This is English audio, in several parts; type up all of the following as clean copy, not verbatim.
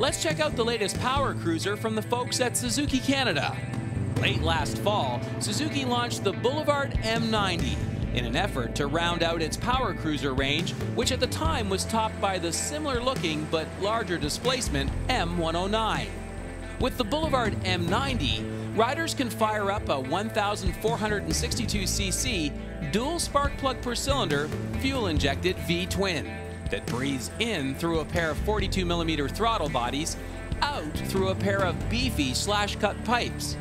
let's check out the latest power cruiser from the folks at Suzuki Canada. Late last fall, Suzuki launched the Boulevard M90 in an effort to round out its power cruiser range, which at the time was topped by the similar looking but larger displacement M109. With the Boulevard M90, riders can fire up a 1,462cc dual spark plug per cylinder fuel-injected V-twin that breathes in through a pair of 42mm throttle bodies, out through a pair of beefy slash-cut pipes.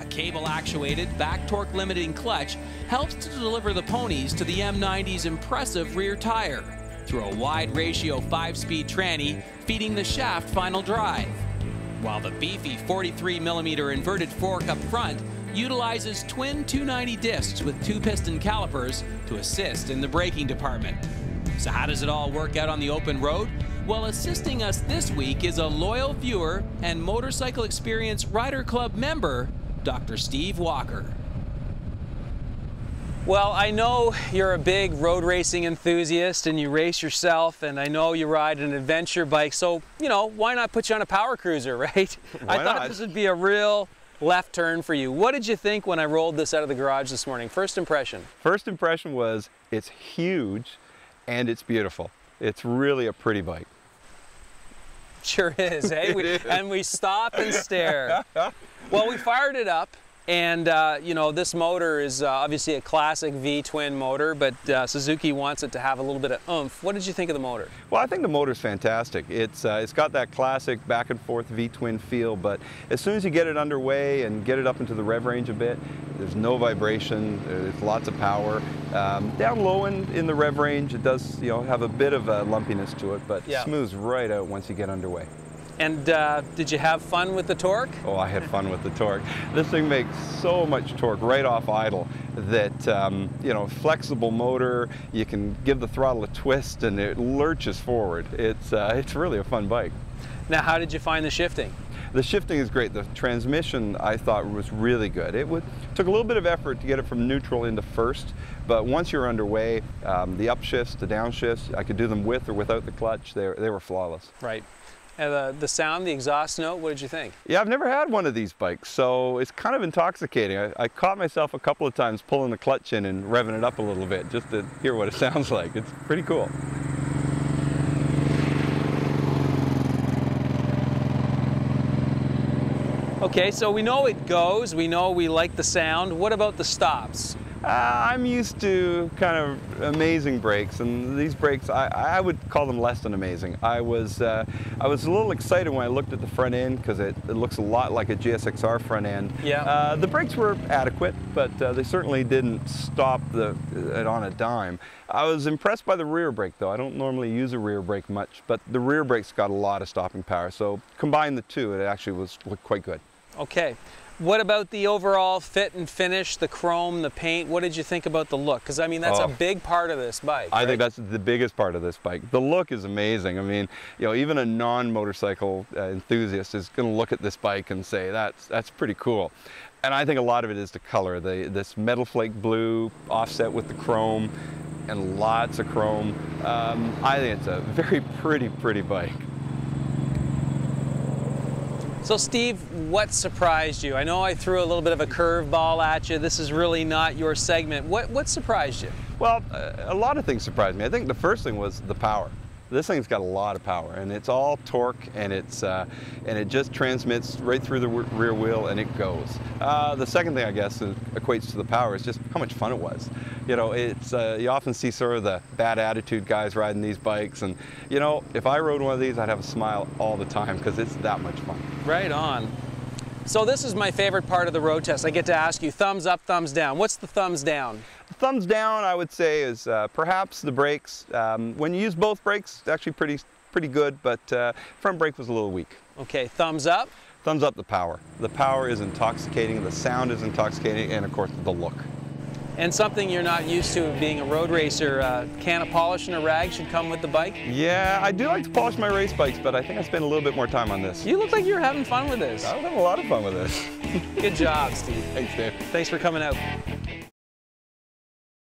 A cable-actuated, back-torque-limiting clutch helps to deliver the ponies to the M90's impressive rear tire through a wide-ratio 5-speed tranny feeding the shaft final drive, while the beefy 43mm inverted fork up front utilizes twin 290 discs with 2-piston calipers to assist in the braking department. So how does it all work out on the open road? Well, assisting us this week is a loyal viewer and Motorcycle Experience Rider Club member, Dr. Steve Walker. Well, I know you're a big road racing enthusiast and you race yourself, and I know you ride an adventure bike, so, you know, why not put you on a power cruiser, right? I thought this would be a real left turn for you. What did you think when I rolled this out of the garage this morning? First impression? First impression was it's huge and it's beautiful. It's really a pretty bike. Sure is, eh? And we stop and stare. Well, we fired it up. And, you know, this motor is obviously a classic V-twin motor, but Suzuki wants it to have a little bit of oomph. What did you think of the motor? Well, I think the motor's fantastic. It's got that classic back and forth V-twin feel, but as soon as you get it underway and get it up into the rev range a bit, there's no vibration, there's lots of power. Down low in the rev range, it does, you know, have a bit of a lumpiness to it, but smooths right out once you get underway. And did you have fun with the torque? Oh, I had fun with the torque. This thing makes so much torque right off idle that, you know, flexible motor, you can give the throttle a twist and it lurches forward. It's really a fun bike. Now, how did you find the shifting? The shifting is great. The transmission, I thought, was really good. It took a little bit of effort to get it from neutral into first, but once you're underway, the upshifts, the downshifts, I could do them with or without the clutch. They were flawless. Right. And the sound, the exhaust note, what did you think? Yeah, I've never had one of these bikes, so it's kind of intoxicating. I caught myself a couple of times pulling the clutch in and revving it up a little bit just to hear what it sounds like. It's pretty cool. Okay, so we know it goes, we know we like the sound. What about the stops? I'm used to kind of amazing brakes, and these brakes, I would call them less than amazing. I was a little excited when I looked at the front end because it looks a lot like a GSXR front end. Yeah. The brakes were adequate, but they certainly didn't stop it on a dime. I was impressed by the rear brake, though. I don't normally use a rear brake much, but the rear brake's got a lot of stopping power. So combine the two, it actually looked quite good. Okay. What about the overall fit and finish, the chrome, the paint? What did you think about the look? Because, I mean, that's a big part of this bike. I think that's the biggest part of this bike. The look is amazing. I mean, you know, even a non-motorcycle enthusiast is going to look at this bike and say, that's pretty cool. And I think a lot of it is the color. This metal flake blue offset with the chrome and lots of chrome. I think it's a very pretty bike. So Steve, what surprised you? I know I threw a little bit of a curveball at you. This is really not your segment. What surprised you? Well, a lot of things surprised me. I think the first thing was the power. This thing's got a lot of power, and it's all torque, and it just transmits right through the rear wheel, and it goes. The second thing, I guess, equates to the power is just how much fun it was. You know, you often see sort of the bad attitude guys riding these bikes, and you know, if I rode one of these, I'd have a smile all the time because it's that much fun. Right on. So this is my favorite part of the road test. I get to ask you thumbs up, thumbs down. What's the thumbs down? The thumbs down, I would say, is perhaps the brakes. When you use both brakes, it's actually pretty good, but front brake was a little weak. Okay, thumbs up? Thumbs up the power. The power is intoxicating, the sound is intoxicating, and of course the look. And something you're not used to being a road racer, a can of polish and a rag should come with the bike? Yeah, I do like to polish my race bikes, but I think I spend a little bit more time on this. You look like you're having fun with this. I'm having a lot of fun with this. Good job, Steve. Thanks, Dave. Thanks for coming out.